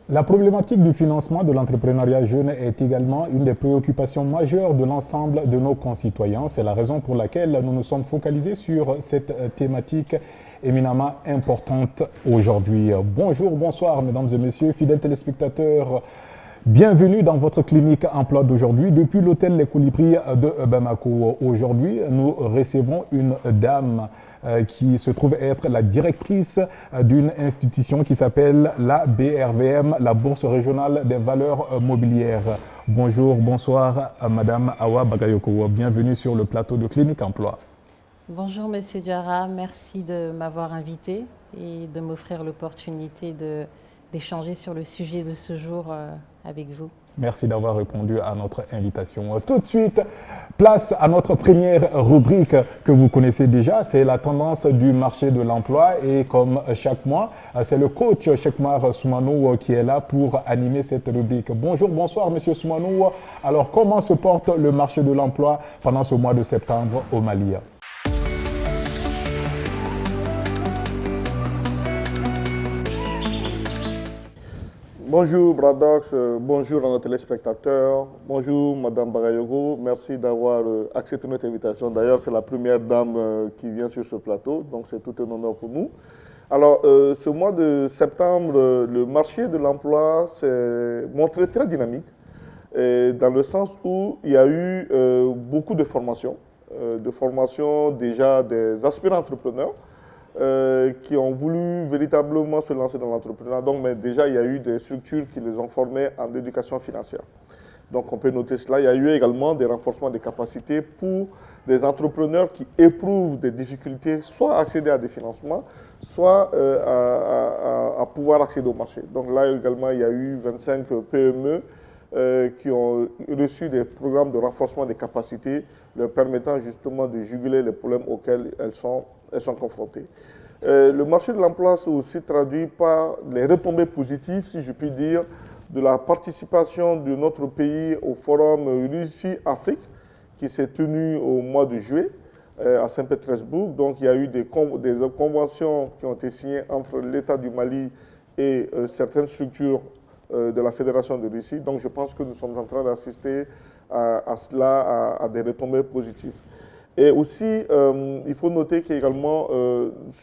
La problématique du financement de l'entrepreneuriat jeune est également une des préoccupations majeures de l'ensemble de nos concitoyens. C'est la raison pour laquelle nous nous sommes focalisés sur cette thématique éminemment importante aujourd'hui. Bonjour, bonsoir mesdames et messieurs, fidèles téléspectateurs. Bienvenue dans votre clinique emploi d'aujourd'hui depuis l'hôtel Les Colibris de Bamako. Aujourd'hui, nous recevons une dame qui se trouve être la directrice d'une institution qui s'appelle la BRVM, la Bourse régionale des valeurs mobilières. Bonjour, bonsoir à Madame Awa Bagayoko. Bienvenue sur le plateau de Clinique Emploi. Bonjour Monsieur Diarra, merci de m'avoir invité et de m'offrir l'opportunité d'échanger sur le sujet de ce jour avec vous. Merci d'avoir répondu à notre invitation. Tout de suite, place à notre première rubrique que vous connaissez déjà, c'est la tendance du marché de l'emploi. Et comme chaque mois, c'est le coach Chekmar Soumanou qui est là pour animer cette rubrique. Bonjour, bonsoir Monsieur Soumanou. Alors, comment se porte le marché de l'emploi pendant ce mois de septembre au Mali? Bonjour Bradox, bonjour à nos téléspectateurs, bonjour Madame Bagayogo, merci d'avoir accepté notre invitation. D'ailleurs, c'est la première dame qui vient sur ce plateau, donc c'est tout un honneur pour nous. Alors, ce mois de septembre, le marché de l'emploi s'est montré très dynamique, dans le sens où il y a eu beaucoup de formations déjà des aspirants entrepreneurs, qui ont voulu véritablement se lancer dans l'entrepreneuriat. Donc, mais déjà, il y a eu des structures qui les ont formés en éducation financière. Donc, on peut noter cela. Il y a eu également des renforcements des capacités pour des entrepreneurs qui éprouvent des difficultés, soit à accéder à des financements, soit à pouvoir accéder au marché. Donc là également, il y a eu 25 PME qui ont reçu des programmes de renforcement des capacités leur permettant justement de juguler les problèmes auxquels elles sont confrontées. Le marché de l'emploi s'est aussi traduit par les retombées positives, si je puis dire, de la participation de notre pays au forum Russie-Afrique qui s'est tenu au mois de juillet à Saint-Pétersbourg. Donc il y a eu des conventions qui ont été signées entre l'État du Mali et certaines structures de la Fédération de Russie. Donc je pense que nous sommes en train d'assister à cela, à des retombées positives. Et aussi, il faut noter qu'également,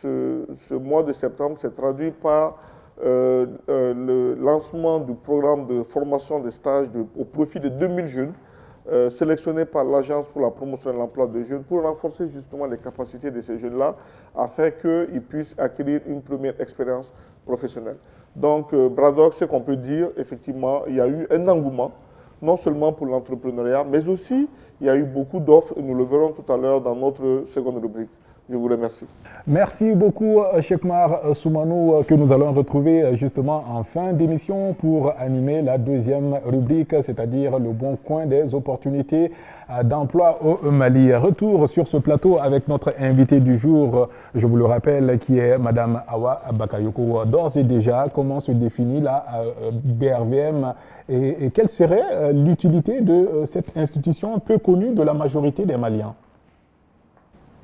ce mois de septembre s'est traduit par le lancement du programme de formation des stages au profit de 2000 jeunes sélectionnés par l'Agence pour la promotion de l'emploi des jeunes pour renforcer justement les capacités de ces jeunes-là afin qu'ils puissent acquérir une première expérience professionnelle. Donc, Bradox, ce qu'on peut dire, effectivement, il y a eu un engouement non seulement pour l'entrepreneuriat, mais aussi il y a eu beaucoup d'offres, et nous le verrons tout à l'heure dans notre seconde rubrique. Je vous remercie. Merci beaucoup, Chekmar Soumanou, que nous allons retrouver justement en fin d'émission pour animer la deuxième rubrique, c'est-à-dire le bon coin des opportunités d'emploi au Mali. Retour sur ce plateau avec notre invité du jour, je vous le rappelle, qui est Madame Awa Bakayoko. D'ores et déjà, comment se définit la BRVM et quelle serait l'utilité de cette institution peu connue de la majorité des Maliens?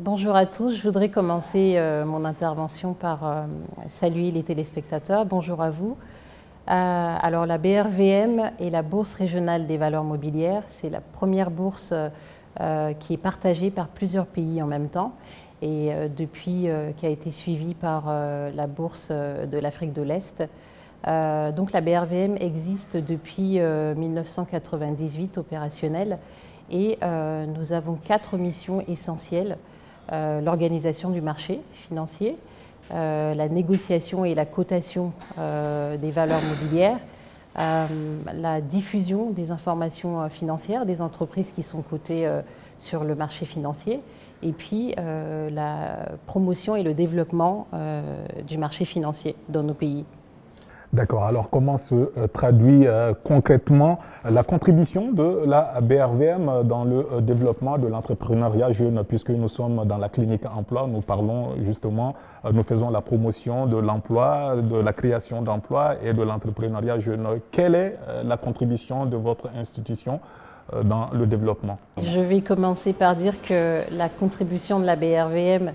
Bonjour à tous, je voudrais commencer mon intervention par saluer les téléspectateurs. Bonjour à vous. Alors la BRVM est la Bourse régionale des valeurs mobilières. C'est la première bourse qui est partagée par plusieurs pays en même temps et depuis qui a été suivie par la Bourse de l'Afrique de l'Est. Donc la BRVM existe depuis 1998 opérationnelle et nous avons 4 missions essentielles. L'organisation du marché financier, la négociation et la cotation des valeurs mobilières, la diffusion des informations financières des entreprises qui sont cotées sur le marché financier, et puis la promotion et le développement du marché financier dans nos pays. D'accord. Alors, comment se traduit concrètement la contribution de la BRVM dans le développement de l'entrepreneuriat jeune, puisque nous sommes dans la clinique emploi, nous parlons justement, nous faisons la promotion de l'emploi, de la création d'emplois et de l'entrepreneuriat jeune. Quelle est la contribution de votre institution dans le développement? Je vais commencer par dire que la contribution de la BRVM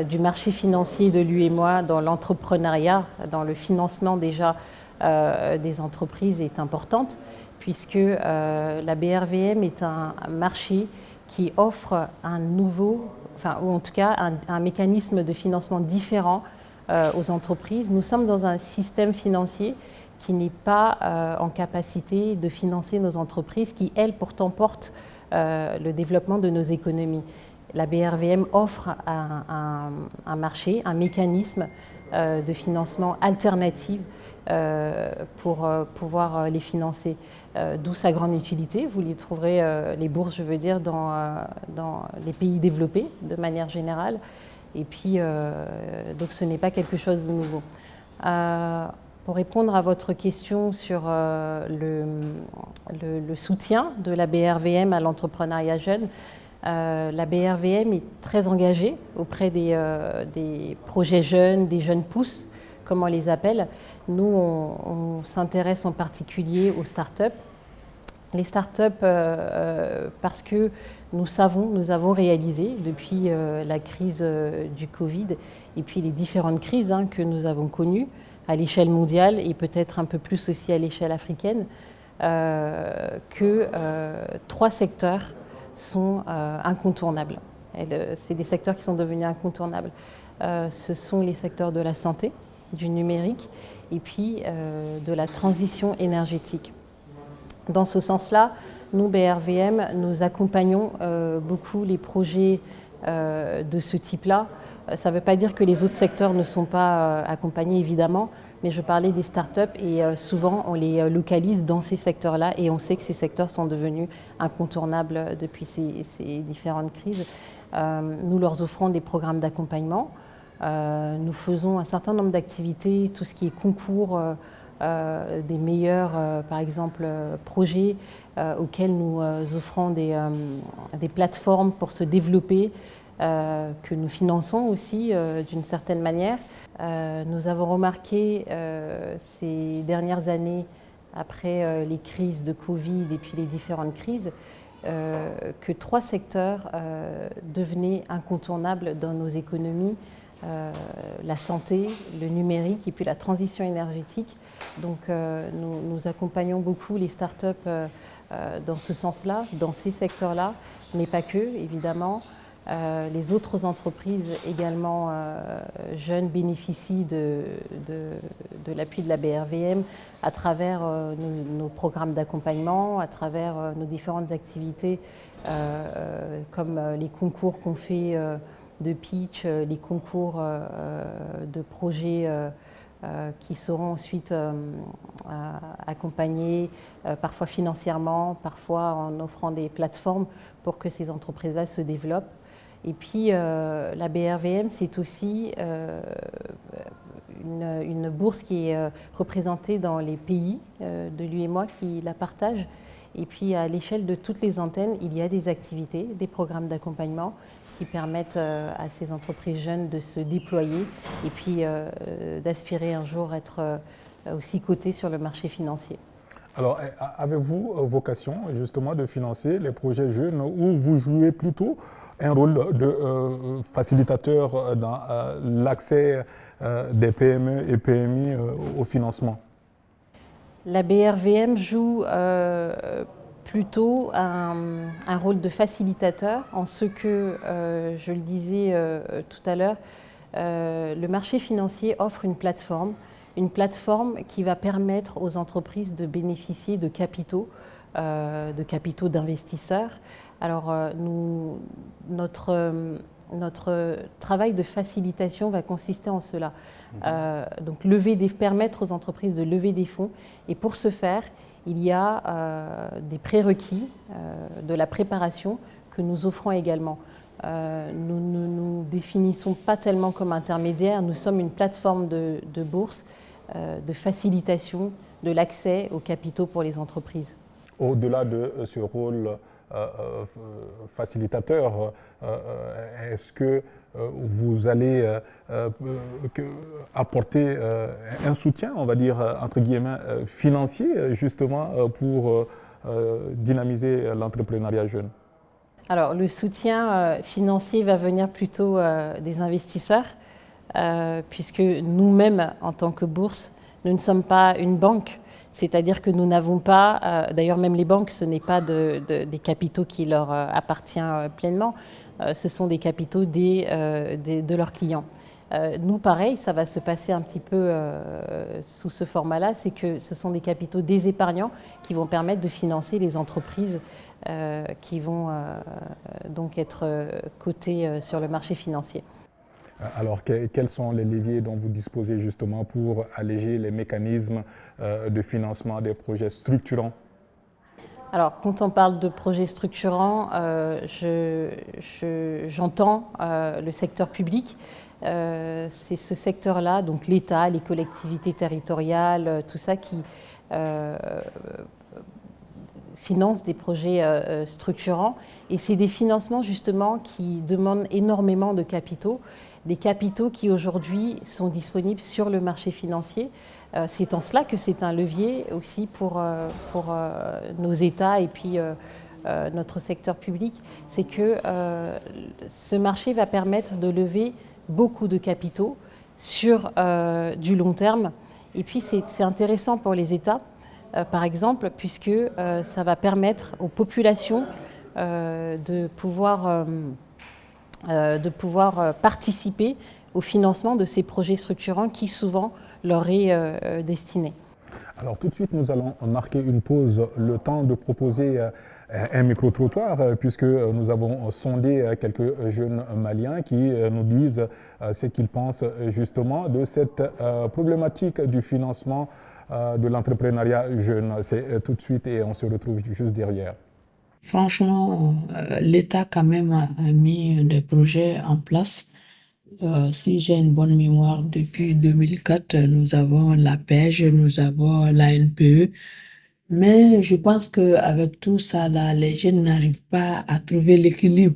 du marché financier de l'UEMOA dans l'entrepreneuriat, dans le financement déjà des entreprises est importante, puisque la BRVM est un marché qui offre un nouveau, ou en tout cas un mécanisme de financement différent aux entreprises. Nous sommes dans un système financier qui n'est pas en capacité de financer nos entreprises, qui, elles, pourtant portent le développement de nos économies. La BRVM offre un marché, un mécanisme de financement alternatif pour pouvoir les financer. D'où sa grande utilité. Vous les trouverez, les bourses, je veux dire, dans les pays développés de manière générale. Et puis, donc ce n'est pas quelque chose de nouveau. Pour répondre à votre question sur le soutien de la BRVM à l'entrepreneuriat jeune, la BRVM est très engagée auprès des projets jeunes, des jeunes pousses, comme on les appelle. Nous, on s'intéresse en particulier aux startups. Les startups, parce que nous avons réalisé depuis la crise du Covid et puis les différentes crises que nous avons connues à l'échelle mondiale et peut-être un peu plus aussi à l'échelle africaine, que 3 secteurs sont incontournables. C'est des secteurs qui sont devenus incontournables. Ce sont les secteurs de la santé, du numérique et puis de la transition énergétique. Dans ce sens-là, nous, BRVM, nous accompagnons beaucoup les projets de ce type-là. Ça ne veut pas dire que les autres secteurs ne sont pas accompagnés, évidemment, mais je parlais des startups et souvent on les localise dans ces secteurs-là et on sait que ces secteurs sont devenus incontournables depuis ces différentes crises. Nous leur offrons des programmes d'accompagnement. Nous faisons un certain nombre d'activités, tout ce qui est concours des meilleurs, par exemple, projets auxquels nous offrons des plateformes pour se développer, que nous finançons aussi d'une certaine manière. Nous avons remarqué ces dernières années, après les crises de Covid et puis les différentes crises, que 3 secteurs devenaient incontournables dans nos économies. La santé, le numérique et puis la transition énergétique. Donc nous accompagnons beaucoup les startups dans ce sens-là, dans ces secteurs-là, mais pas que, évidemment. Les autres entreprises également jeunes bénéficient de l'appui de la BRVM à travers nos programmes d'accompagnement, à travers nos différentes activités comme les concours qu'on fait de pitch, les concours de projets qui seront ensuite accompagnés, parfois financièrement, parfois en offrant des plateformes pour que ces entreprises-là se développent. Et puis la BRVM, c'est aussi une bourse qui est représentée dans les pays de l'UEMOA qui la partagent. Et puis à l'échelle de toutes les antennes, il y a des activités, des programmes d'accompagnement qui permettent à ces entreprises jeunes de se déployer et puis d'aspirer un jour à être aussi cotées sur le marché financier. Alors, avez-vous vocation justement de financer les projets jeunes ou vous jouez plutôt un rôle de facilitateur dans l'accès des PME et PMI au financement? La BRVM joue plutôt un rôle de facilitateur en ce que, je le disais tout à l'heure, le marché financier offre une plateforme qui va permettre aux entreprises de bénéficier de capitaux d'investisseurs. Alors, notre travail de facilitation va consister en cela. Donc, permettre aux entreprises de lever des fonds. Et pour ce faire, il y a des prérequis de la préparation que nous offrons également. Nous ne nous définissons pas tellement comme intermédiaires. Nous sommes une plateforme de bourse, de facilitation de l'accès aux capitaux pour les entreprises. Au-delà de ce rôle facilitateur, est-ce que vous allez apporter un soutien, on va dire, entre guillemets, financier, justement, pour dynamiser l'entrepreneuriat jeune? Alors, le soutien financier va venir plutôt des investisseurs, puisque nous-mêmes, en tant que bourse, nous ne sommes pas une banque. C'est-à-dire que nous n'avons pas, d'ailleurs même les banques, ce n'est pas des capitaux qui leur appartiennent pleinement, ce sont des capitaux de leurs clients. Nous, pareil, ça va se passer un petit peu sous ce format-là, c'est que ce sont des capitaux des épargnants qui vont permettre de financer les entreprises qui vont donc être cotées sur le marché financier. Alors, quels sont les leviers dont vous disposez justement pour alléger les mécanismes de financement des projets structurants? Alors, quand on parle de projets structurants, j'entends le secteur public. C'est ce secteur-là, donc l'État, les collectivités territoriales, tout ça qui finance des projets structurants. Et c'est des financements justement qui demandent énormément de capitaux, des capitaux qui aujourd'hui sont disponibles sur le marché financier. C'est en cela que c'est un levier aussi pour nos États et puis notre secteur public. C'est que ce marché va permettre de lever beaucoup de capitaux sur du long terme. Et puis c'est intéressant pour les États, par exemple, puisque ça va permettre aux populations de pouvoir participer au financement de ces projets structurants qui souvent leur est destiné. Alors tout de suite, nous allons marquer une pause, le temps de proposer un micro-trottoir, puisque nous avons sondé quelques jeunes Maliens qui nous disent ce qu'ils pensent justement de cette problématique du financement de l'entrepreneuriat jeune. C'est tout de suite et on se retrouve juste derrière. Franchement, l'État quand même a mis des projets en place. Si j'ai une bonne mémoire, depuis 2004, nous avons la pêche, nous avons la NPE. Mais je pense que avec tout ça, là, les jeunes n'arrivent pas à trouver l'équilibre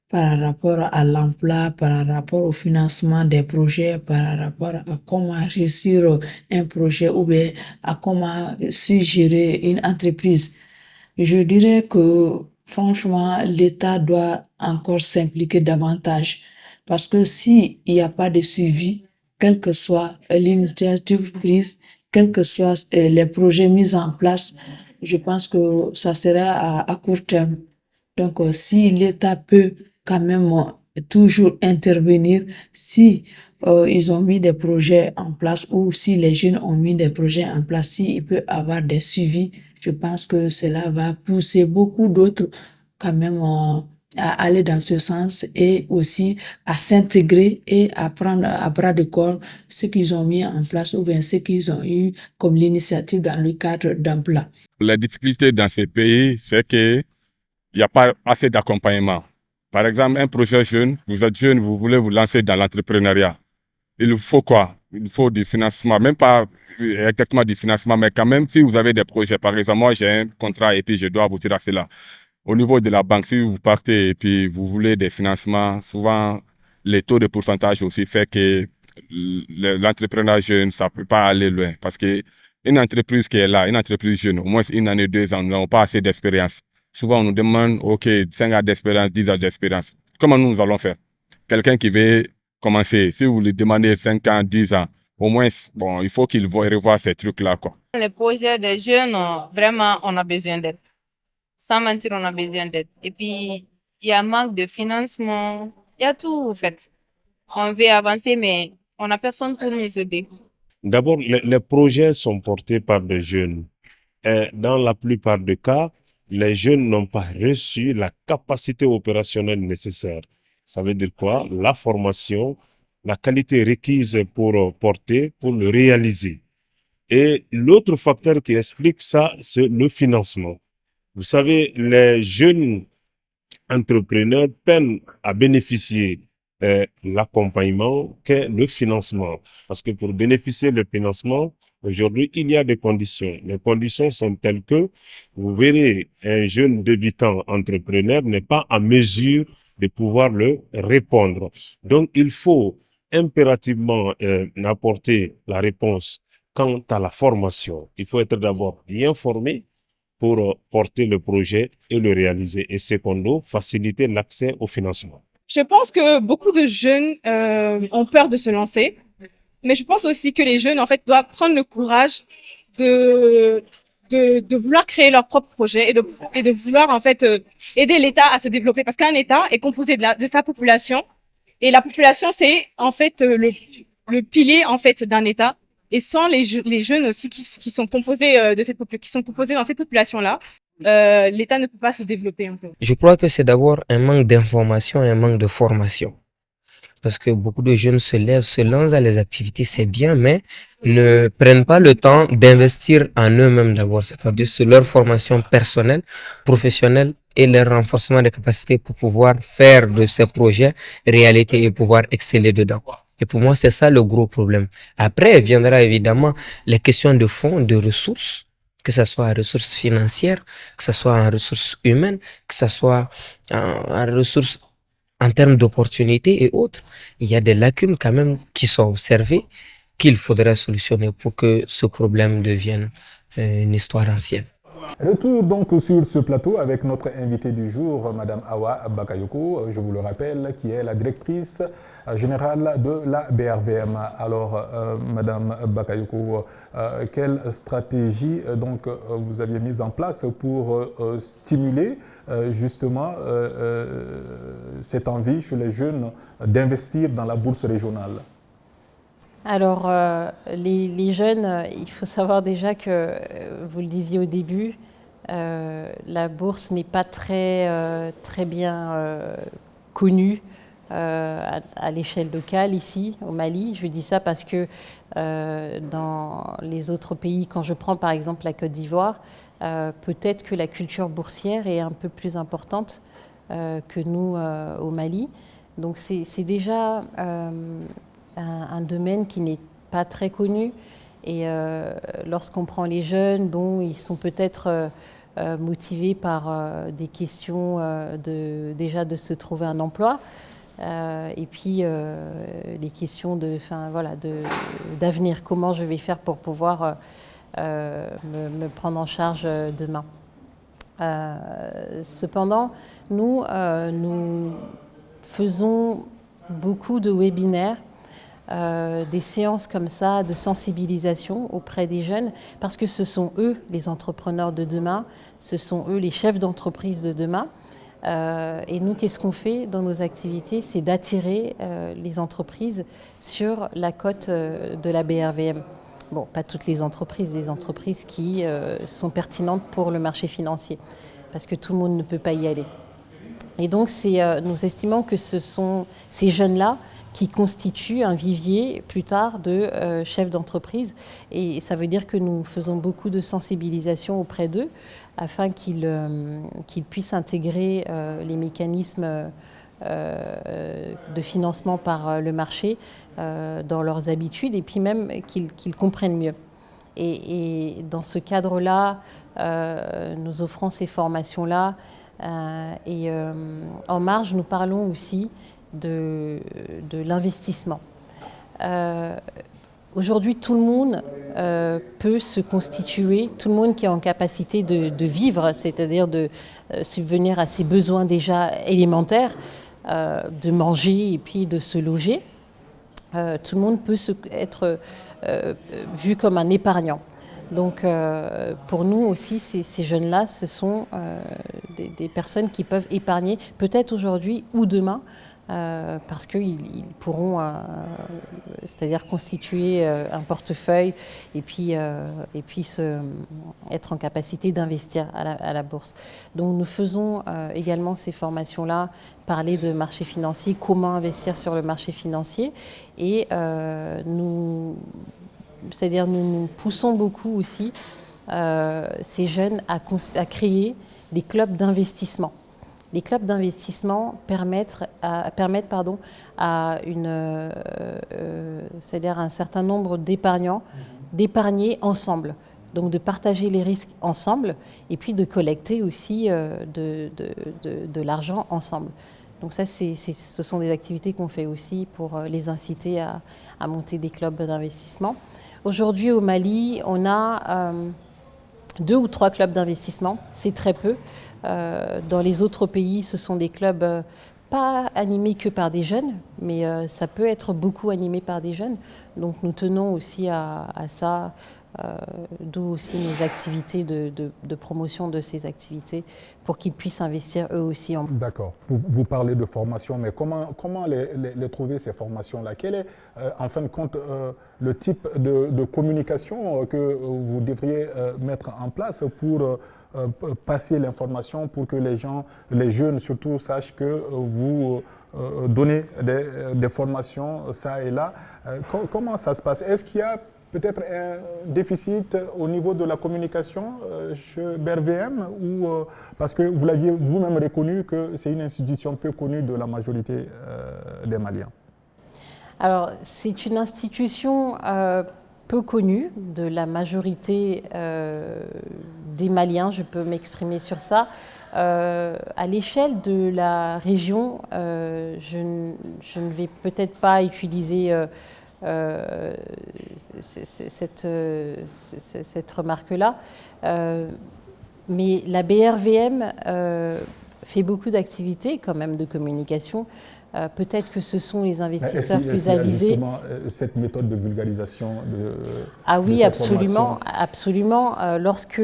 par rapport à l'emploi, par rapport au financement des projets, par rapport à comment réussir un projet ou bien à comment gérer une entreprise. Je dirais que franchement, l'État doit encore s'impliquer davantage parce que s'il n'y a pas de suivi, quelle que soit l'initiative prise, quels que soient les projets mis en place, je pense que ça sera à court terme. Donc, si l'État peut quand même toujours intervenir, si ils ont mis des projets en place ou si les jeunes ont mis des projets en place, s'il peut avoir des suivis, je pense que cela va pousser beaucoup d'autres quand même à aller dans ce sens et aussi à s'intégrer et à prendre à bras de corps ce qu'ils ont mis en place ou bien ce qu'ils ont eu comme l'initiative dans le cadre d'emploi. La difficulté dans ces pays, c'est que il n'y a pas assez d'accompagnement. Par exemple, un projet jeune, vous êtes jeune, vous voulez vous lancer dans l'entrepreneuriat. Il vous faut quoi? Il faut du financement, même pas exactement du financement, mais quand même, si vous avez des projets, par exemple, moi j'ai un contrat et puis je dois aboutir à cela. Au niveau de la banque, si vous partez et puis vous voulez des financements, souvent les taux de pourcentage aussi fait que l'entrepreneuriat jeune, ça peut pas aller loin. Parce que une entreprise qui est là, une entreprise jeune, au moins une année, 2 ans, nous n'avons pas assez d'expérience. Souvent, on nous demande, OK, 5 ans d'expérience, 10 ans d'expérience. Comment nous allons faire? Quelqu'un qui veut commencer, si vous lui demandez 5 ans, 10 ans, au moins, bon, il faut qu'il revoie ces trucs-là, quoi. Les projets des jeunes, vraiment, on a besoin d'aide. Sans mentir, on a besoin d'aide. Et puis, il y a un manque de financement. Il y a tout, en fait. On veut avancer, mais on n'a personne pour nous aider. D'abord, les projets sont portés par des jeunes. Et dans la plupart des cas, les jeunes n'ont pas reçu la capacité opérationnelle nécessaire. Ça veut dire quoi? La formation, la qualité requise pour porter, pour le réaliser. Et l'autre facteur qui explique ça, c'est le financement. Vous savez, les jeunes entrepreneurs peinent à bénéficier l'accompagnement qu'est le financement. Parce que pour bénéficier du financement, aujourd'hui, il y a des conditions. Les conditions sont telles que vous verrez un jeune débutant entrepreneur n'est pas en mesure de pouvoir le répondre. Donc, il faut impérativement apporter la réponse quant à la formation. Il faut être d'abord bien formé pour porter le projet et le réaliser. Et secondo, faciliter l'accès au financement. Je pense que beaucoup de jeunes ont peur de se lancer, mais je pense aussi que les jeunes, en fait, doivent prendre le courage de vouloir créer leur propre projet et de vouloir, en fait, aider l'État à se développer. Parce qu'un État est composé de sa population, et la population, c'est, en fait, le pilier, en fait, d'un État. Et sans les jeunes aussi qui sont composés qui sont composés dans cette population-là, l'État ne peut pas se développer un peu. Je crois que c'est d'abord un manque d'information et un manque de formation. Parce que beaucoup de jeunes se lèvent, se lancent dans les activités, c'est bien, mais ne prennent pas le temps d'investir en eux-mêmes d'abord, c'est-à-dire sur leur formation personnelle, professionnelle et leur renforcement des capacités pour pouvoir faire de ces projets réalité et pouvoir exceller dedans. Et pour moi, c'est ça le gros problème. Après, viendra évidemment les questions de fonds, de ressources, que ce soit en ressources financières, que ce soit en ressources humaines, que ce soit en ressources en termes d'opportunités et autres. Il y a des lacunes quand même qui sont observées qu'il faudrait solutionner pour que ce problème devienne une histoire ancienne. Retour donc sur ce plateau avec notre invitée du jour, Madame Awa Bakayoko, je vous le rappelle, qui est la directrice générale de la BRVM. Alors, Madame Bakayoko, quelle stratégie donc vous aviez mise en place pour stimuler justement cette envie chez les jeunes d'investir dans la bourse régionale? Alors, les jeunes, il faut savoir déjà que, vous le disiez au début, la bourse n'est pas très bien connue à l'échelle locale ici, au Mali. Je dis ça parce que dans les autres pays, quand je prends par exemple la Côte d'Ivoire, peut-être que la culture boursière est un peu plus importante que nous au Mali. Donc c'est déjà un domaine qui n'est pas très connu. Et lorsqu'on prend les jeunes, bon, ils sont peut-être motivés par des questions déjà de se trouver un emploi. Et puis les questions d'avenir, comment je vais faire pour pouvoir me prendre en charge demain. Cependant, nous faisons beaucoup de webinaires, des séances comme ça de sensibilisation auprès des jeunes, parce que ce sont eux les entrepreneurs de demain, ce sont eux les chefs d'entreprise de demain. Et nous, qu'est-ce qu'on fait dans nos activités? C'est d'attirer les entreprises sur la cote de la BRVM. Bon, pas toutes les entreprises qui sont pertinentes pour le marché financier, parce que tout le monde ne peut pas y aller. Et donc, nous estimons que ce sont ces jeunes-là qui constituent un vivier plus tard de chefs d'entreprise. Et ça veut dire que nous faisons beaucoup de sensibilisation auprès d'eux afin qu'ils puissent intégrer les mécanismes de financement par le marché dans leurs habitudes et puis même qu'ils comprennent mieux. Et dans ce cadre-là, nous offrons ces formations-là. En marge, nous parlons aussi de l'investissement. Aujourd'hui, tout le monde peut se constituer, tout le monde qui est en capacité de vivre, c'est-à-dire de subvenir à ses besoins déjà élémentaires, de manger et puis de se loger. Tout le monde peut être vu comme un épargnant. Donc pour nous aussi, ces jeunes-là, ce sont des personnes qui peuvent épargner peut-être aujourd'hui ou demain, parce qu'ils pourront, c'est-à-dire constituer un portefeuille et puis être en capacité d'investir à la bourse. Donc nous faisons également ces formations-là, parler de marché financier, comment investir sur le marché financier, et nous poussons beaucoup aussi ces jeunes à créer des clubs d'investissement. Les clubs d'investissement permettent c'est-à-dire un certain nombre d'épargnants d'épargner ensemble, donc de partager les risques ensemble et puis de collecter aussi de l'argent ensemble. Donc ça, ce sont des activités qu'on fait aussi pour les inciter à monter des clubs d'investissement. Aujourd'hui au Mali, on a 2 ou 3 clubs d'investissement, c'est très peu. Dans les autres pays, ce sont des clubs pas animés que par des jeunes, mais ça peut être beaucoup animé par des jeunes. Donc nous tenons aussi à ça, d'où aussi nos activités de promotion de ces activités pour qu'ils puissent investir eux aussi en... D'accord. Vous parlez de formation, mais comment les trouver, ces formations-là? Quel est, en fin de compte, le type de communication que vous devriez mettre en place pour passer l'information, pour que les jeunes surtout, sachent que vous donnez des formations ça et là? Comment ça se passe? Est-ce qu'il y a peut-être un déficit au niveau de la communication chez BRVM parce que vous l'aviez vous-même reconnu que c'est une institution peu connue de la majorité des Maliens? Alors, c'est une institution peu connue de la majorité des Maliens, je peux m'exprimer sur ça. À l'échelle de la région, je ne vais peut-être pas utiliser cette remarque-là. Mais la BRVM fait beaucoup d'activités quand même de communication. Peut-être que ce sont les investisseurs plus avisés. Cette méthode de vulgarisation ah oui, absolument, absolument. Lorsque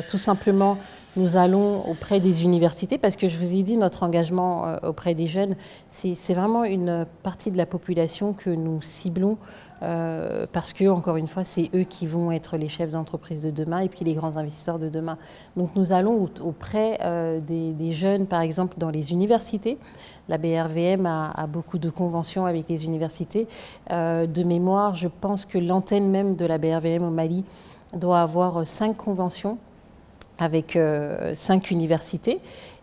tout simplement nous allons auprès des universités, parce que je vous ai dit, notre engagement auprès des jeunes, c'est vraiment une partie de la population que nous ciblons, parce que, encore une fois, c'est eux qui vont être les chefs d'entreprise de demain et puis les grands investisseurs de demain. Donc nous allons auprès des jeunes, par exemple, dans les universités. La BRVM a beaucoup de conventions avec les universités. De mémoire, je pense que l'antenne même de la BRVM au Mali doit avoir 5 conventions avec 5 universités.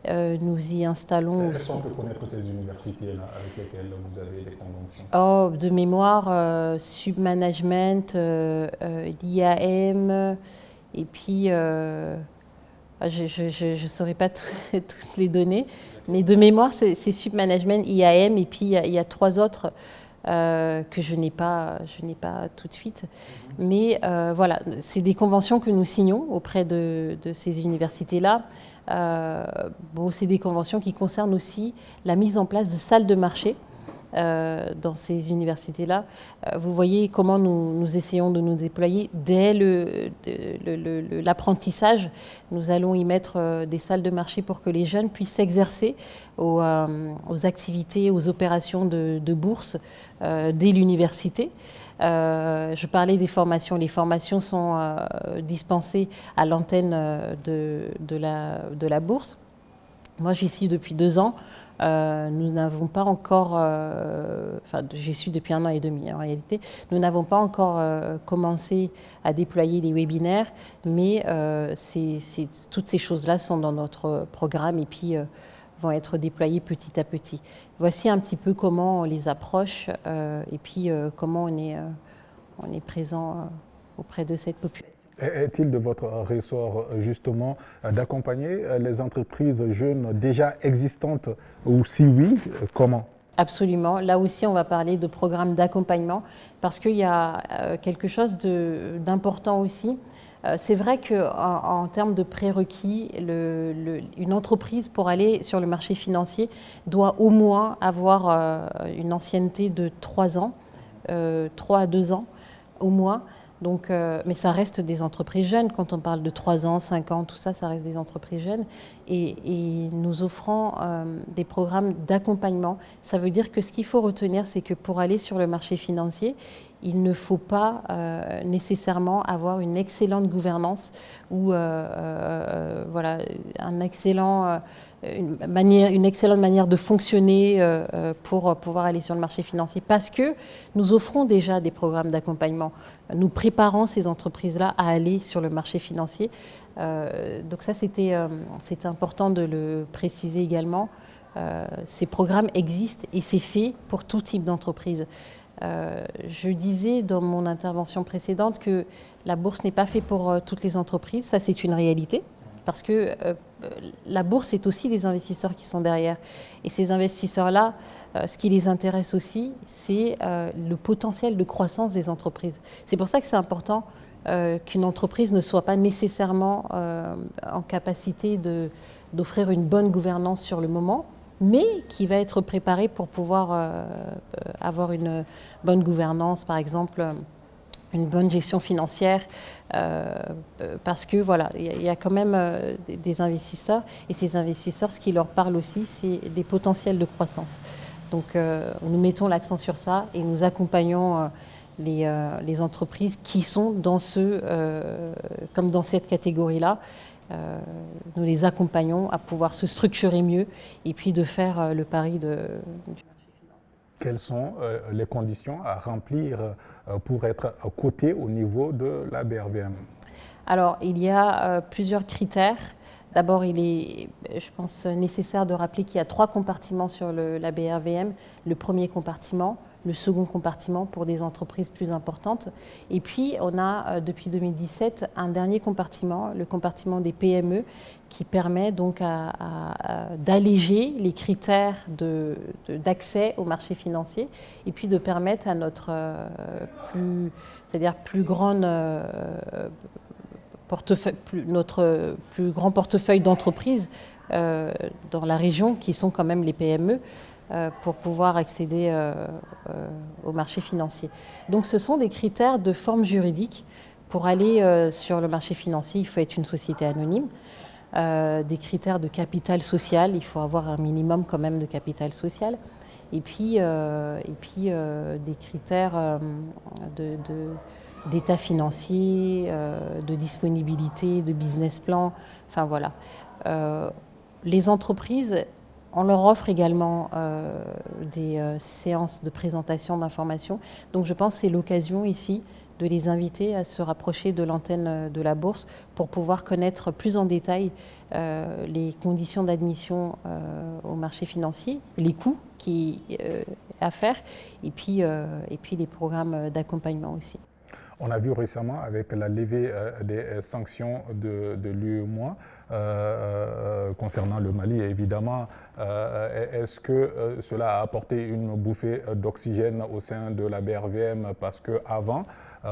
Nous y installons aussi... Est-ce qu'on peut connaître ces universités-là avec lesquelles vous avez des conventions? Oh, de mémoire, Submanagement, l'IAM, et puis je ne saurais pas toutes les données, mais de mémoire, c'est Submanagement, IAM, et puis il y a 3 autres que je n'ai pas tout de suite. Mais voilà, c'est des conventions que nous signons auprès de ces universités-là. Bon, c'est des conventions qui concernent aussi la mise en place de salles de marché dans ces universités-là. Vous voyez comment nous essayons de nous déployer dès l'apprentissage. Nous allons y mettre des salles de marché pour que les jeunes puissent s'exercer aux activités, aux opérations de bourse dès l'université. Je parlais des formations. Les formations sont dispensées à l'antenne de la bourse. Moi, j'y suis depuis 2 ans. Nous n'avons pas encore, enfin j'y suis depuis 1 an et demi en réalité, nous n'avons pas encore commencé à déployer les webinaires, mais toutes ces choses-là sont dans notre programme et puis vont être déployées petit à petit. Voici un petit peu comment on les approche et puis comment on est présent auprès de cette population. Est-il de votre ressort justement d'accompagner les entreprises jeunes déjà existantes ou si oui, comment? Absolument. Là aussi, on va parler de programmes d'accompagnement parce qu'il y a quelque chose d'important aussi. C'est vrai qu'en termes de prérequis, une entreprise pour aller sur le marché financier doit au moins avoir une ancienneté de 3 ans, 3 à 2 ans au moins. Donc, mais ça reste des entreprises jeunes. Quand on parle de 3 ans, 5 ans, tout ça, ça reste des entreprises jeunes. Et nous offrons des programmes d'accompagnement. Ça veut dire que ce qu'il faut retenir, c'est que pour aller sur le marché financier, il ne faut pas nécessairement avoir une excellente gouvernance ou voilà, une excellente manière de fonctionner pour pouvoir aller sur le marché financier, parce que nous offrons déjà des programmes d'accompagnement. Nous préparons ces entreprises-là à aller sur le marché financier. Donc ça, c'était important de le préciser également. Ces programmes existent et c'est fait pour tout type d'entreprise. Je disais dans mon intervention précédente que la bourse n'est pas faite pour toutes les entreprises. Ça, c'est une réalité. Parce que la bourse, c'est aussi les investisseurs qui sont derrière. Et ces investisseurs-là, ce qui les intéresse aussi, c'est le potentiel de croissance des entreprises. C'est pour ça que c'est important qu'une entreprise ne soit pas nécessairement en capacité d'offrir une bonne gouvernance sur le moment, mais qui va être préparée pour pouvoir avoir une bonne gouvernance, par exemple une bonne gestion financière, parce que voilà, il y a quand même des investisseurs, et ces investisseurs, ce qui leur parle aussi, c'est des potentiels de croissance. Donc nous mettons l'accent sur ça et nous accompagnons les entreprises qui sont dans comme dans cette catégorie-là. Nous les accompagnons à pouvoir se structurer mieux et puis de faire le pari du marché financier. Quelles sont les conditions à remplir pour être coté au niveau de la BRVM? Alors, il y a plusieurs critères. D'abord, il est, je pense, nécessaire de rappeler qu'il y a 3 compartiments sur la BRVM. Le premier compartiment, le second compartiment pour des entreprises plus importantes. Et puis, on a, depuis 2017, un dernier compartiment, le compartiment des PME, qui permet donc d'alléger les critères d'accès au marché financier et puis de permettre à notre plus grande notre plus grand portefeuille d'entreprises dans la région, qui sont quand même les PME, pour pouvoir accéder au marché financier. Donc ce sont des critères de forme juridique. Pour aller sur le marché financier, il faut être une société anonyme. Des critères de capital social, il faut avoir un minimum quand même de capital social. Et puis des critères d'état financier, de disponibilité, de business plan, enfin voilà. Les entreprises, on leur offre également des séances de présentation d'informations. Donc je pense que c'est l'occasion ici de les inviter à se rapprocher de l'antenne de la Bourse pour pouvoir connaître plus en détail les conditions d'admission au marché financier, les coûts à faire, et puis les programmes d'accompagnement aussi. On a vu récemment avec la levée des sanctions de l'UEMOA concernant le Mali, évidemment, est-ce que cela a apporté une bouffée d'oxygène au sein de la BRVM parce qu'avant,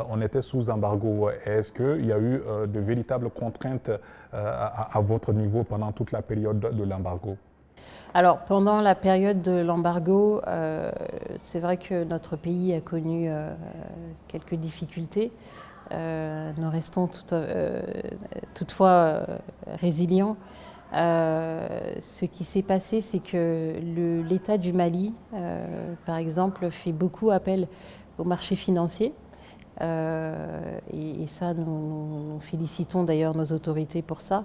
on était sous embargo? Est-ce qu'il y a eu de véritables contraintes à votre niveau pendant toute la période de l'embargo? Alors, pendant la période de l'embargo, c'est vrai que notre pays a connu quelques difficultés. Nous restons toutefois résilients. Ce qui s'est passé, c'est que l'État du Mali, par exemple, fait beaucoup appel au marché financier. Et ça, nous félicitons d'ailleurs nos autorités pour ça.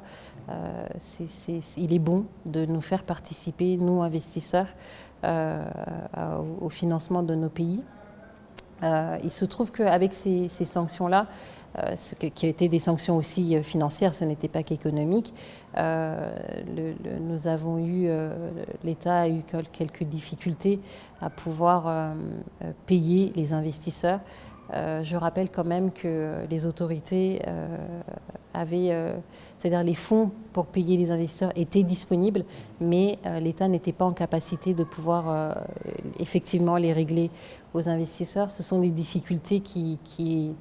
Il est bon de nous faire participer, nous investisseurs, au financement de nos pays. Il se trouve qu'avec ces sanctions-là, qui étaient des sanctions aussi financières, ce n'était pas qu'économique, nous avons eu, l'État a eu quelques difficultés à pouvoir payer les investisseurs. Je rappelle quand même que les autorités c'est-à-dire les fonds pour payer les investisseurs étaient disponibles, mais l'État n'était pas en capacité de pouvoir effectivement les régler aux investisseurs. Ce sont des difficultés qui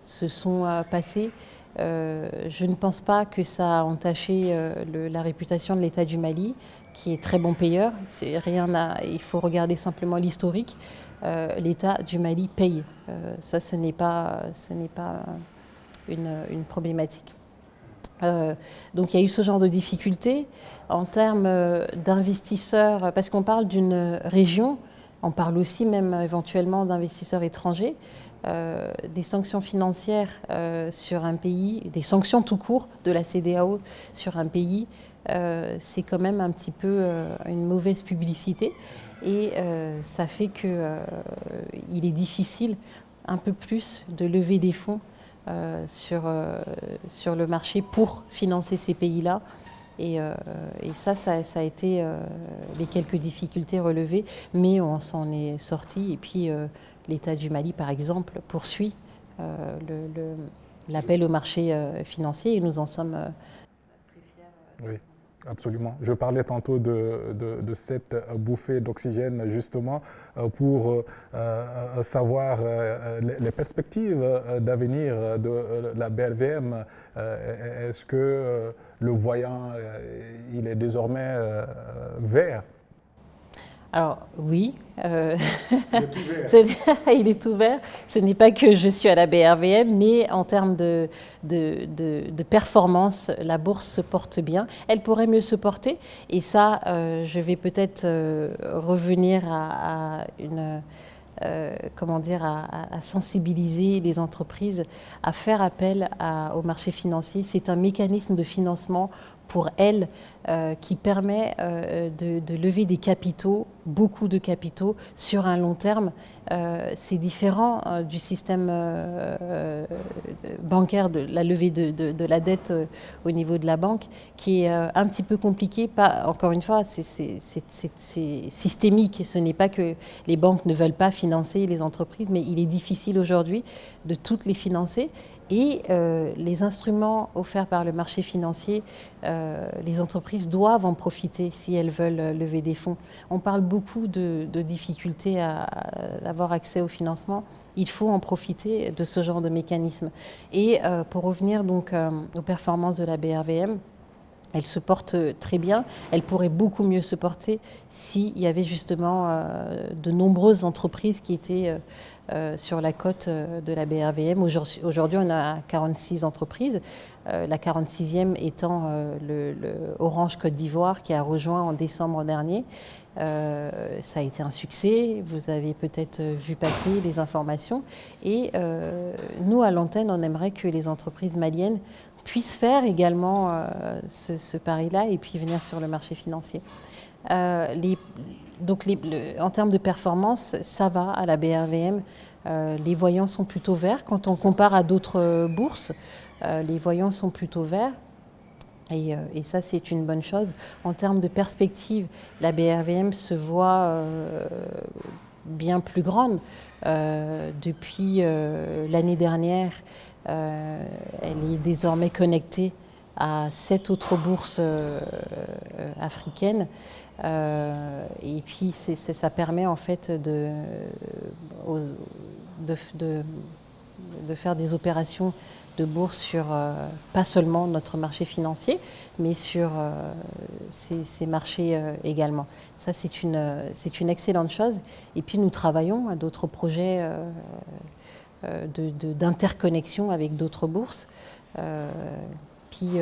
se sont passées. Je ne pense pas que ça a entaché la réputation de l'État du Mali, qui est très bon payeur. Il faut regarder simplement l'historique. L'État du Mali paye. Ça, ce n'est pas une problématique. Donc il y a eu ce genre de difficultés. En termes d'investisseurs, parce qu'on parle d'une région, on parle aussi même éventuellement d'investisseurs étrangers, des sanctions financières sur un pays, des sanctions tout court de la CEDEAO sur un pays, c'est quand même un petit peu une mauvaise publicité. Et ça fait qu'il est difficile un peu plus de lever des fonds sur le marché pour financer ces pays-là. Et ça a été les quelques difficultés relevées, mais on s'en est sorti. Et puis l'État du Mali, par exemple, poursuit l'appel au marché financier et nous en sommes très fiers. Oui. Absolument. Je parlais tantôt de cette bouffée d'oxygène justement pour savoir les perspectives d'avenir de la BRVM. Est-ce que le voyant, il est désormais vert? Alors oui, Il est ouvert. il est ouvert. Ce n'est pas que je suis à la BRVM, mais en termes de performance, la bourse se porte bien. Elle pourrait mieux se porter, et ça, je vais peut-être revenir à une... comment dire, à sensibiliser les entreprises à faire appel au marché financier. C'est un mécanisme de financement pour elles qui permet de lever des capitaux, beaucoup de capitaux, sur un long terme. C'est différent du système bancaire, de la levée de la dette au niveau de la banque, qui est un petit peu compliqué. Encore une fois, c'est systémique. Ce n'est pas que les banques ne veulent pas financer les entreprises, mais il est difficile aujourd'hui de toutes les financer. Et les instruments offerts par le marché financier, les entreprises doivent en profiter si elles veulent lever des fonds. On parle beaucoup de difficultés à avoir accès au financement. Il faut en profiter de ce genre de mécanisme. Et pour revenir donc aux performances de la BRVM, elle se porte très bien. Elle pourrait beaucoup mieux se porter s'il y avait justement de nombreuses entreprises qui étaient sur la cote de la BRVM. Aujourd'hui, on a 46 entreprises, la 46e étant le Orange Côte d'Ivoire qui a rejoint en décembre dernier. Ça a été un succès, vous avez peut-être vu passer les informations. Et nous, à l'antenne, on aimerait que les entreprises maliennes puissent faire également ce pari-là et puis venir sur le marché financier. En termes de performance, ça va à la BRVM. Les voyants sont plutôt verts. Quand on compare à d'autres bourses, les voyants sont plutôt verts. Et ça, c'est une bonne chose. En termes de perspective, la BRVM se voit bien plus grande. Depuis l'année dernière, elle est désormais connectée à 7 autres bourses africaines. Et puis, ça permet en fait de faire des opérations de bourse sur pas seulement notre marché financier, mais sur ces marchés également. Ça, c'est une excellente chose. Et puis, nous travaillons à d'autres projets d'interconnexion avec d'autres bourses. Puis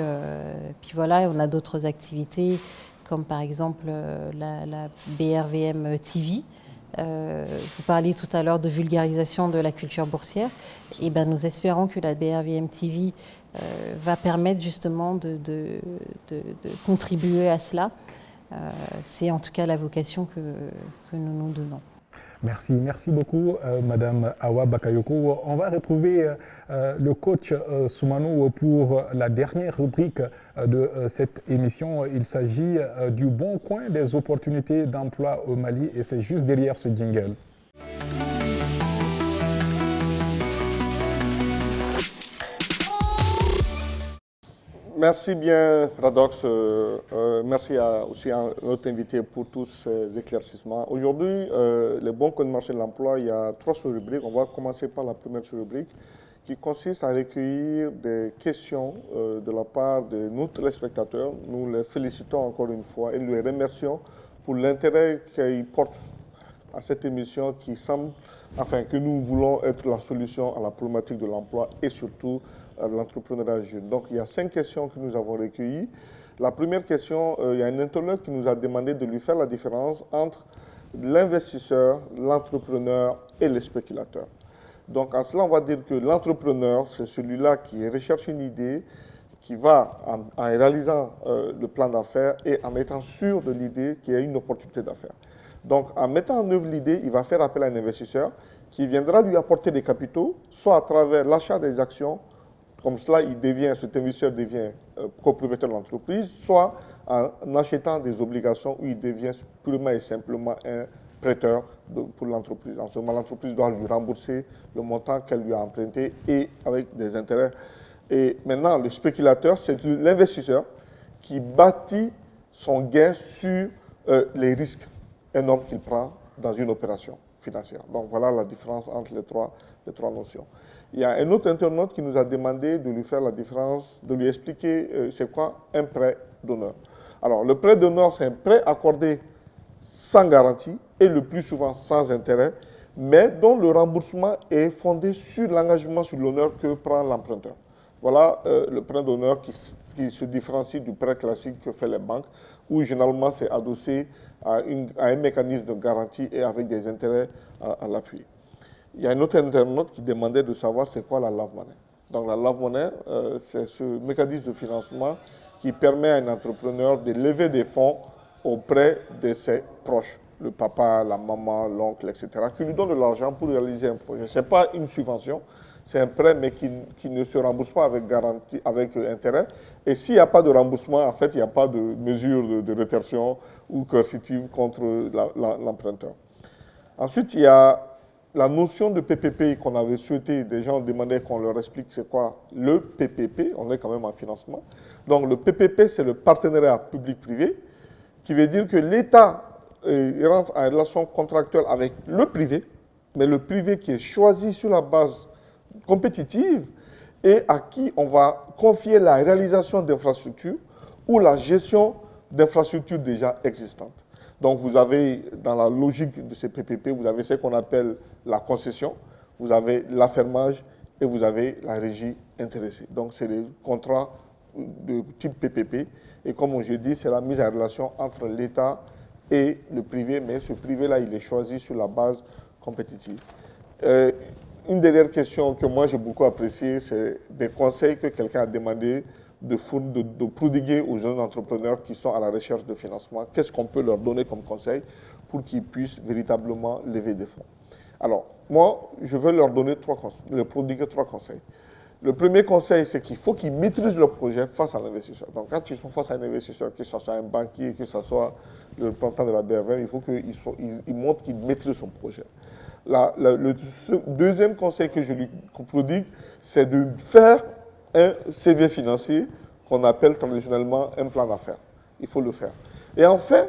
voilà, on a d'autres activités, comme par exemple la BRVM TV. Vous parliez tout à l'heure de vulgarisation de la culture boursière. Et ben, nous espérons que la BRVM TV va permettre justement de contribuer à cela. C'est en tout cas la vocation que nous nous donnons. Merci beaucoup, Madame Awa Bakayoko. On va retrouver le coach Soumanou pour la dernière rubrique de cette émission. Il s'agit du bon coin des opportunités d'emploi au Mali et c'est juste derrière ce jingle. Merci bien, Radox. Merci aussi à notre invité pour tous ces éclaircissements. Aujourd'hui, les bons coins de marché de l'emploi, il y a 3 sous-rubriques. On va commencer par la première sous-rubrique qui consiste à recueillir des questions de la part de nos téléspectateurs. Nous les félicitons encore une fois et nous les remercions pour l'intérêt qu'ils portent à cette émission qui semble, que nous voulons être la solution à la problématique de l'emploi et surtout l'entrepreneuriat jeune. Donc, il y a 5 questions que nous avons recueillies. La première question, il y a un internaute qui nous a demandé de lui faire la différence entre l'investisseur, l'entrepreneur et le spéculateur. Donc, en cela, on va dire que l'entrepreneur, c'est celui-là qui recherche une idée, qui va, en réalisant le plan d'affaires et en étant sûr de l'idée qu'il y a une opportunité d'affaires. Donc, en mettant en œuvre l'idée, il va faire appel à un investisseur qui viendra lui apporter des capitaux, soit à travers l'achat des actions. Comme cela, cet investisseur devient copropriétaire de l'entreprise, soit en achetant des obligations où il devient purement et simplement un prêteur pour l'entreprise. En ce moment, l'entreprise doit lui rembourser le montant qu'elle lui a emprunté et avec des intérêts. Et maintenant, le spéculateur, c'est l'investisseur qui bâtit son gain sur les risques énormes qu'il prend dans une opération financière. Donc voilà la différence entre les trois notions. Il y a un autre internaute qui nous a demandé de lui faire la différence, de lui expliquer c'est quoi un prêt d'honneur. Alors le prêt d'honneur, c'est un prêt accordé sans garantie et le plus souvent sans intérêt, mais dont le remboursement est fondé sur l'engagement, sur l'honneur que prend l'emprunteur. Voilà le prêt d'honneur qui se différencie du prêt classique que fait les banques, où généralement c'est adossé à un mécanisme de garantie et avec des intérêts à l'appui. Il y a un autre internaute qui demandait de savoir c'est quoi la love money. Donc la love money, c'est ce mécanisme de financement qui permet à un entrepreneur de lever des fonds auprès de ses proches, le papa, la maman, l'oncle, etc., qui lui donnent de l'argent pour réaliser un projet. Ce n'est pas une subvention, c'est un prêt, mais qui ne se rembourse pas avec garantie, avec intérêt. Et s'il n'y a pas de remboursement, en fait, il n'y a pas de mesure de rétorsion ou coercitive contre l'emprunteur. Ensuite, il y a la notion de PPP qu'on avait souhaité, des gens demandaient qu'on leur explique c'est quoi le PPP, on est quand même en financement. Donc le PPP, c'est le partenariat public-privé, qui veut dire que l'État rentre en relation contractuelle avec le privé, mais le privé qui est choisi sur la base compétitive et à qui on va confier la réalisation d'infrastructures ou la gestion d'infrastructures déjà existantes. Donc vous avez, dans la logique de ces PPP, vous avez ce qu'on appelle la concession, vous avez l'affermage et vous avez la régie intéressée. Donc c'est des contrats de type PPP. Et comme je dis, c'est la mise en relation entre l'État et le privé, mais ce privé-là, il est choisi sur la base compétitive. Une dernière question que moi j'ai beaucoup appréciée, c'est des conseils que quelqu'un a demandé de prodiguer aux jeunes entrepreneurs qui sont à la recherche de financement. Qu'est-ce qu'on peut leur donner comme conseil pour qu'ils puissent véritablement lever des fonds? Alors, moi, je veux leur donner prodiguer trois conseils. Le premier conseil, c'est qu'il faut qu'ils maîtrisent le projet face à l'investisseur. Donc, quand ils sont face à un investisseur, que ce soit un banquier, que ce soit le représentant de la BRV, il faut qu'ils montrent qu'ils maîtrisent son projet. Le deuxième conseil que je lui prodigue, c'est de faire un CV financier qu'on appelle traditionnellement un plan d'affaires. Il faut le faire. Et enfin,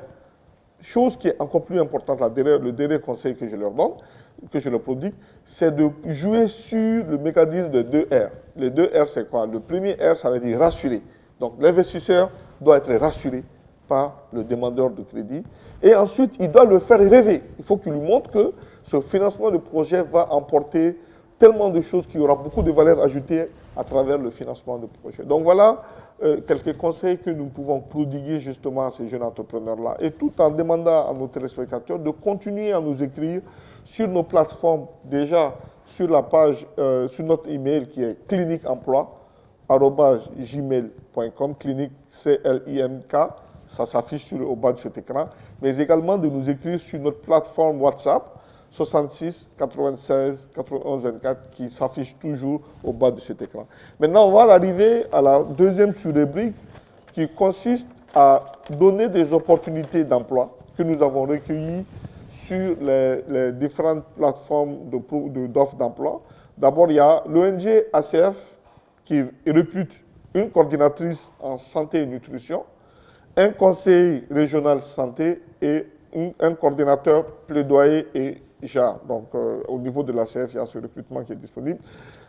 chose qui est encore plus importante, le dernier conseil que je leur donne, que je leur prodigue, c'est de jouer sur le mécanisme de 2 R. Les 2 R, c'est quoi? Le premier R, ça veut dire rassurer. Donc l'investisseur doit être rassuré par le demandeur de crédit. Et ensuite, il doit le faire rêver. Il faut qu'il lui montre que ce financement de projet va emporter tellement de choses qu'il y aura beaucoup de valeur ajoutée à travers le financement de projet. Donc voilà quelques conseils que nous pouvons prodiguer justement à ces jeunes entrepreneurs-là. Et tout en demandant à nos téléspectateurs de continuer à nous écrire sur nos plateformes, déjà sur la page, sur notre email qui est cliniqueemploi@gmail.com, clinique CLINK, ça s'affiche au bas de cet écran, mais également de nous écrire sur notre plateforme WhatsApp 66 96 91 24 qui s'affiche toujours au bas de cet écran. Maintenant, on va arriver à la deuxième sous-rubrique qui consiste à donner des opportunités d'emploi que nous avons recueillies sur les différentes plateformes d'offres d'emploi. D'abord, il y a l'ONG ACF qui recrute une coordinatrice en santé et nutrition, un conseiller régional santé et un coordinateur plaidoyer et JAR. Donc, au niveau de l'ACF, il y a ce recrutement qui est disponible.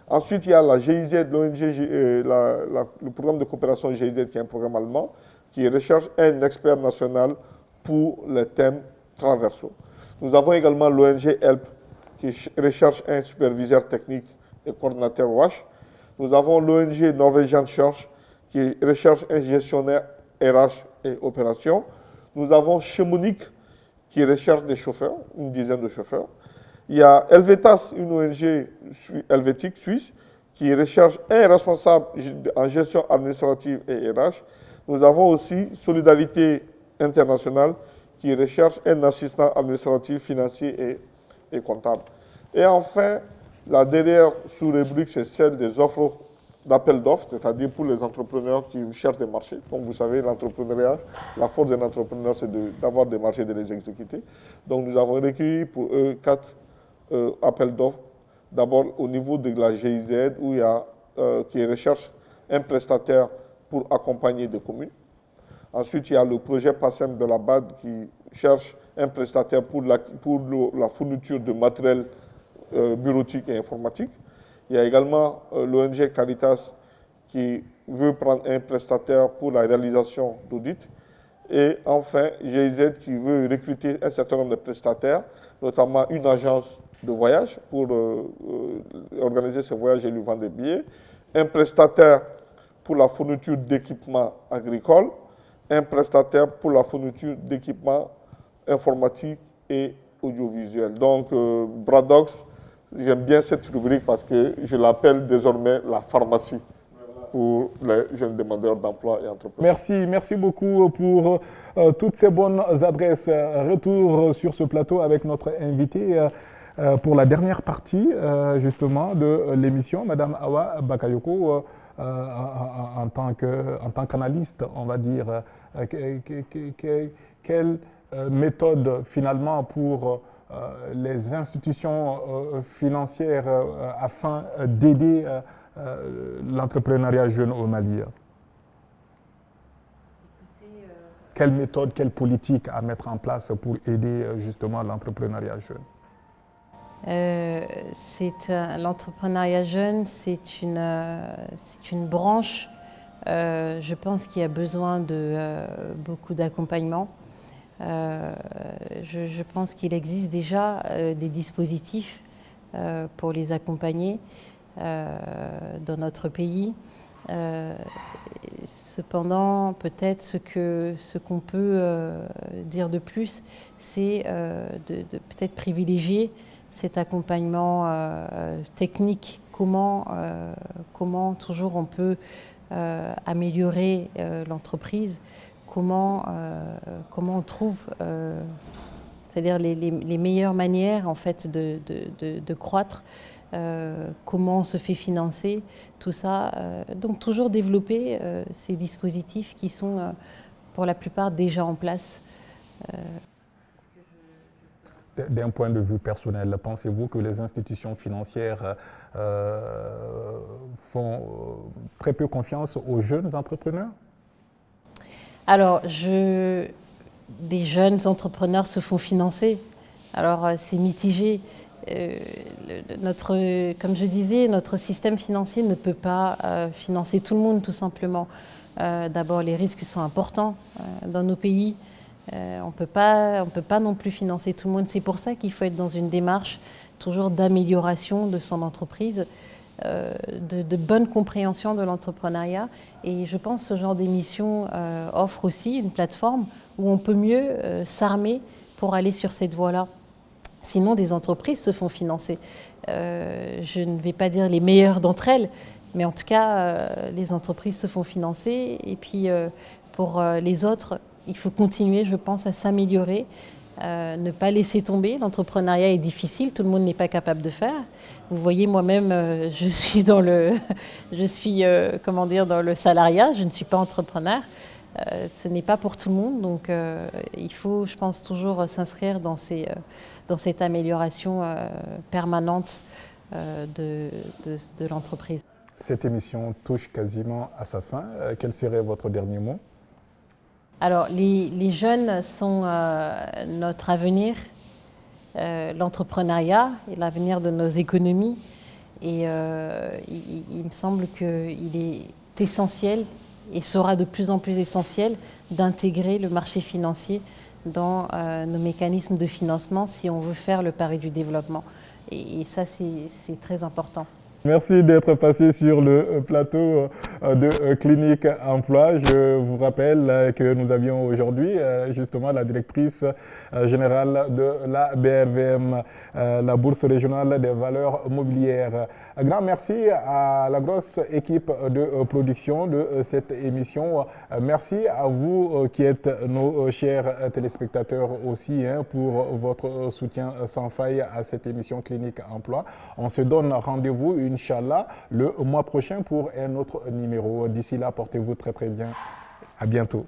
Ensuite, il y a la GIZ, l'ONG, le programme de coopération GIZ, qui est un programme allemand, qui recherche un expert national pour les thèmes transversaux. Nous avons également l'ONG HELP, qui recherche un superviseur technique et coordinateur WASH. Nous avons l'ONG Norwegian Church, qui recherche un gestionnaire RH et opérations. Nous avons Chemonique, qui recherche des chauffeurs, une dizaine de chauffeurs. Il y a Helvetas, une ONG helvétique suisse, qui recherche un responsable en gestion administrative et RH. Nous avons aussi Solidarité Internationale, qui recherche un assistant administratif, financier et comptable. Et enfin, la dernière sous-rubrique, c'est celle des offres d'appel d'offres, c'est-à-dire pour les entrepreneurs qui cherchent des marchés. Comme vous savez, l'entrepreneuriat, la force d'un entrepreneur, c'est d'avoir des marchés et de les exécuter. Donc nous avons recueilli pour eux 4 appels d'offres. D'abord au niveau de la GIZ, où il y a, qui recherche un prestataire pour accompagner des communes. Ensuite, il y a le projet PASSEM de la BAD qui cherche un prestataire pour la fourniture de matériel bureautique et informatique. Il y a également l'ONG Caritas qui veut prendre un prestataire pour la réalisation d'audits. Et enfin, GIZ qui veut recruter un certain nombre de prestataires, notamment une agence de voyage pour organiser ces voyages et lui vendre des billets, un prestataire pour la fourniture d'équipements agricoles, un prestataire pour la fourniture d'équipements informatiques et audiovisuels. Donc, Bradox, j'aime bien cette rubrique parce que je l'appelle désormais la pharmacie pour les jeunes demandeurs d'emploi et entrepreneurs. Merci beaucoup pour toutes ces bonnes adresses. Retour sur ce plateau avec notre invité pour la dernière partie justement de l'émission, Madame Awa Bakayoko, en tant qu'analyste, on va dire, quelle méthode finalement pour les institutions financières afin d'aider l'entrepreneuriat jeune au Mali? Quelle méthode, quelle politique à mettre en place pour aider justement l'entrepreneuriat jeune? L'entrepreneuriat jeune, c'est une branche, je pense, qui a besoin de beaucoup d'accompagnement. Je pense qu'il existe déjà des dispositifs pour les accompagner dans notre pays. Cependant, peut-être ce qu'on peut dire de plus, c'est de peut-être privilégier cet accompagnement technique. Comment toujours on peut améliorer l'entreprise, comment on trouve c'est-à-dire les meilleures manières en fait de croître. Comment on se fait financer, tout ça. Donc toujours développer ces dispositifs qui sont pour la plupart déjà en place. D'un point de vue personnel, pensez-vous que les institutions financières font très peu confiance aux jeunes entrepreneurs? Alors, des jeunes entrepreneurs se font financer. Alors, c'est mitigé. Comme je disais, notre système financier ne peut pas financer tout le monde, tout simplement. D'abord, les risques sont importants dans nos pays. On peut pas non plus financer tout le monde. C'est pour ça qu'il faut être dans une démarche toujours d'amélioration de son entreprise, de bonne compréhension de l'entrepreneuriat. Et je pense que ce genre d'émission offre aussi une plateforme où on peut mieux s'armer pour aller sur cette voie-là. Sinon, des entreprises se font financer. Je ne vais pas dire les meilleures d'entre elles, mais en tout cas, les entreprises se font financer. Et puis, pour les autres, il faut continuer, je pense, à s'améliorer, ne pas laisser tomber. L'entrepreneuriat est difficile, tout le monde n'est pas capable de faire. Vous voyez, moi-même, je suis dans le salariat, je ne suis pas entrepreneur. Ce n'est pas pour tout le monde, donc il faut, je pense, toujours s'inscrire dans cette amélioration permanente de l'entreprise. Cette émission touche quasiment à sa fin. Quel serait votre dernier mot? Alors, les jeunes sont notre avenir, l'entrepreneuriat est l'avenir de nos économies. Et il me semble qu'il est essentiel et sera de plus en plus essentiel d'intégrer le marché financier dans nos mécanismes de financement si on veut faire le pari du développement. Et ça, c'est très important. Merci d'être passé sur le plateau de Clinique Emploi. Je vous rappelle que nous avions aujourd'hui justement la directrice générale de la BRVM, la Bourse régionale des valeurs mobilières. Un grand merci à la grosse équipe de production de cette émission. Merci à vous qui êtes nos chers téléspectateurs aussi pour votre soutien sans faille à cette émission Clinique Emploi. On se donne rendez-vous Inch'Allah, le mois prochain pour un autre numéro. D'ici là, portez-vous très très bien. À bientôt.